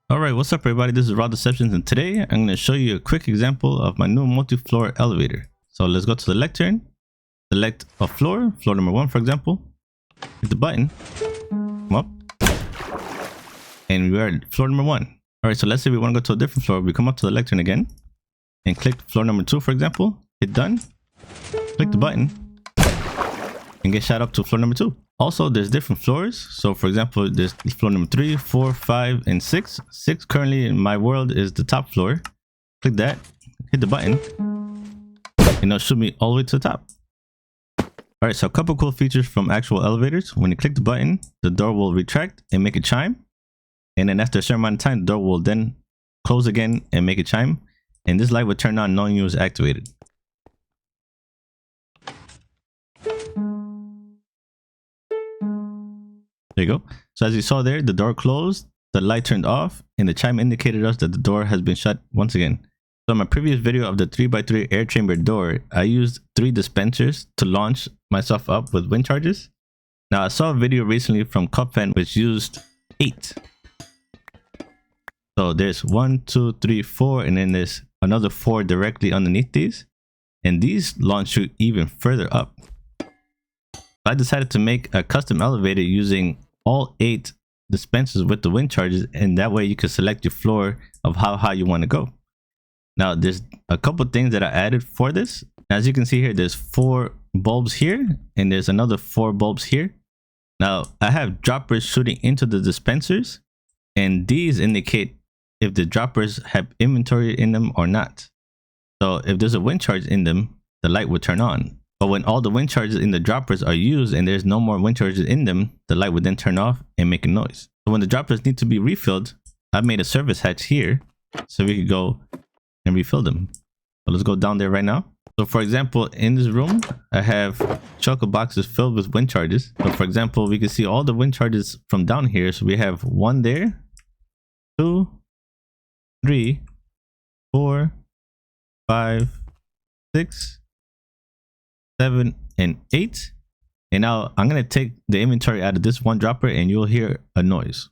Alright, what's up everybody, this is Raw Deceptions, and today I'm going to show you a quick example of my new multi-floor elevator. So let's go to the lectern, select a floor number 1 for example, hit the button, come up, and we are at floor number 1. Alright, so let's say we want to go to a different floor. We come up to the lectern again, and click floor number 2 for example, hit done, click the button, and get shot up to floor number 2. Also, there's different floors. So for example, there's floor number 3, 4, 5, and 6. 6 currently in my world is the top floor. Click that, hit the button, and it'll shoot me all the way to the top. Alright, so a couple cool features from actual elevators. When you click the button, the door will retract and make it chime. And then after a certain amount of time, the door will then close again and make it chime. And this light will turn on knowing you was activated. There you go. So as you saw there, the door closed, the light turned off, and the chime indicated us that the door has been shut once again. So in my previous video of the 3x3 air chamber door, I used 3 dispensers to launch myself up with wind charges. Now I saw a video recently from Cupfan which used 8. So there's 1, 2, 3, 4, and then there's another 4 directly underneath these. And these launch you even further up. I decided to make a custom elevator using all 8 dispensers with the wind charges, and that way you can select your floor of how high you want to go. Now there's a couple things that I added for this. As you can see here, there's 4 bulbs here and there's another 4 bulbs here. Now I have droppers shooting into the dispensers, and these indicate if the droppers have inventory in them or not. So if there's a wind charge in them, the light will turn on. But when all the wind charges in the droppers are used and there's no more wind charges in them, the light would then turn off and make a noise. So when the droppers need to be refilled, I've made a service hatch here so we could go and refill them. So let's go down there right now. So for example, in this room, I have chocolate boxes filled with wind charges. So for example, we can see all the wind charges from down here. So we have 1 there, 2, 3, 4, 5, 6, 7, and 8. And now I'm going to take the inventory out of this one dropper and you'll hear a noise.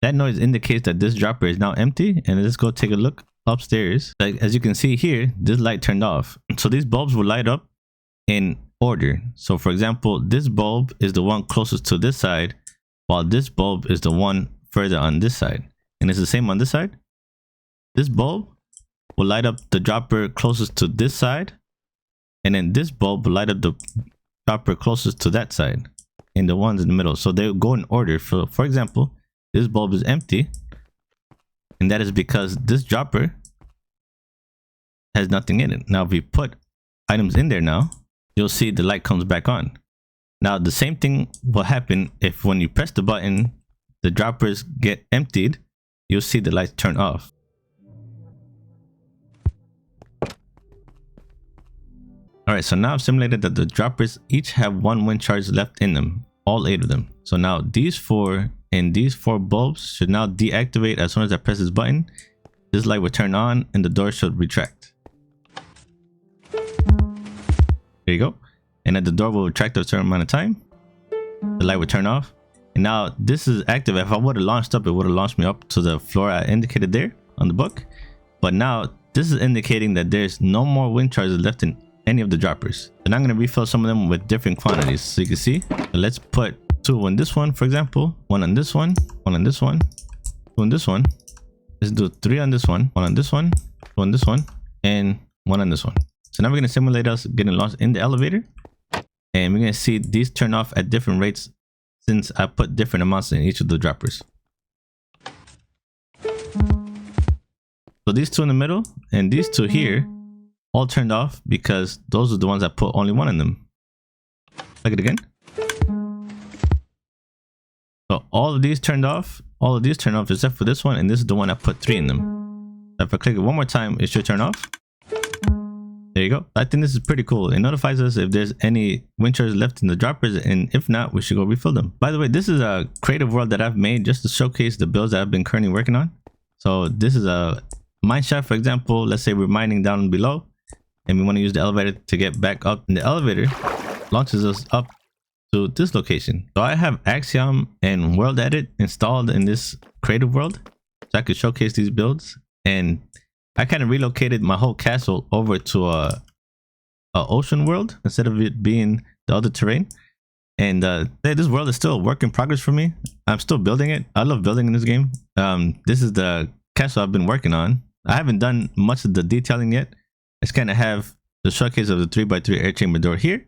That noise indicates that this dropper is now empty. And let's go take a look upstairs. Like as you can see here, this light turned off. So these bulbs will light up in order. So for example, this bulb is the one closest to this side, while this bulb is the one further on this side. And it's the same on this side. This bulb will light up the dropper closest to this side, and then this bulb will light up the dropper closest to that side, and the ones in the middle. So they'll go in order. For example, this bulb is empty, and that is because this dropper has nothing in it. Now if we put items in there now, you'll see the light comes back on. Now the same thing will happen if when you press the button, the droppers get emptied, you'll see the lights turn off. Alright, so now I've simulated that the droppers each have 1 wind charge left in them, all 8 of them. So now these 4 and these 4 bulbs should now deactivate as soon as I press this button. This light will turn on and the door should retract. There you go. And then the door will retract after a certain amount of time. The light will turn off. And now this is active. If I would have launched up, it would have launched me up to the floor I indicated there on the book. But now this is indicating that there's no more wind charges left in any of the droppers. And I'm going to refill some of them with different quantities. So you can see, so let's put 2 on this one, for example, 1 on this one, 1 on this one, 2 on this one. Let's do 3 on this one, 1 on this one, 2 on this one, and 1 on this one. So now we're going to simulate us getting launched in the elevator, and we're going to see these turn off at different rates since I put different amounts in each of the droppers. So these 2 in the middle and these 2 here all turned off because those are the ones that put only 1 in them. Click it again. So all of these turned off, all of these turned off except for this one, and this is the one I put 3 in them. If I click it one more time, it should turn off. There you go. I think this is pretty cool. It notifies us if there's any wind charges left in the droppers, and if not, we should go refill them. By the way, this is a creative world that I've made just to showcase the builds that I've been currently working on. So this is a mine shaft, for example. Let's say we're mining down below and we want to use the elevator to get back up, and the elevator launches us up to this location. So I have Axiom and World Edit installed in this creative world, so I could showcase these builds. And I kind of relocated my whole castle over to a ocean world instead of it being the other terrain. And this world is still a work in progress for me. I'm still building it. I love building in this game. This is the castle I've been working on. I haven't done much of the detailing yet. I just kind of have the showcase of the 3x3 air chamber door here,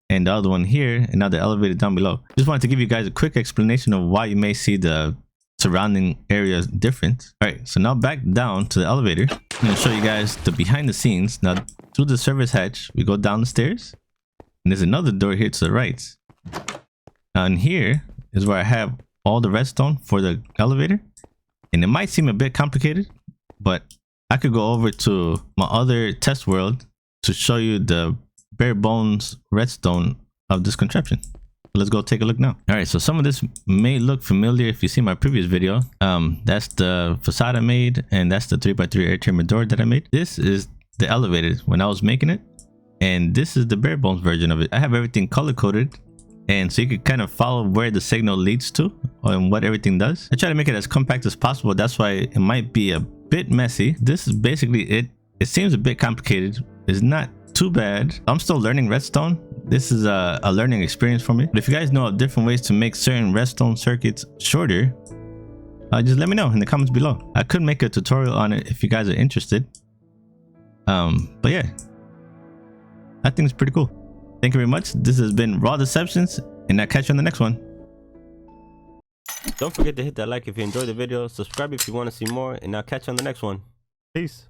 and the other one here, and now the elevator down below. Just wanted to give you guys a quick explanation of why you may see the surrounding areas different. All right, so now back down to the elevator. I'm going to show you guys the behind the scenes. Now through the service hatch, we go down the stairs, and there's another door here to the right. Now in here is where I have all the redstone for the elevator, and it might seem a bit complicated, but I could go over to my other test world to show you the bare bones redstone of this contraption. Let's go take a look now. All right, so some of this may look familiar if you see my previous video. That's the facade I made, and that's the 3x3 air chamber door that I made. This is the elevator when I was making it, and this is the bare bones version of it. I have everything color coded, and so you can kind of follow where the signal leads to and what everything does. I try to make it as compact as possible. That's why it might be a bit messy. This is basically it. It seems a bit complicated. It's not too bad. I'm still learning redstone. This is a learning experience for me. But if you guys know of different ways to make certain redstone circuits shorter, just let me know in the comments below. I could make a tutorial on it if you guys are interested. But yeah, I think it's pretty cool. Thank you very much. This has been Raw Deceptions, and I'll catch you on the next one. Don't forget to hit that like if you enjoyed the video, subscribe if you want to see more, and I'll catch you on the next one. Peace.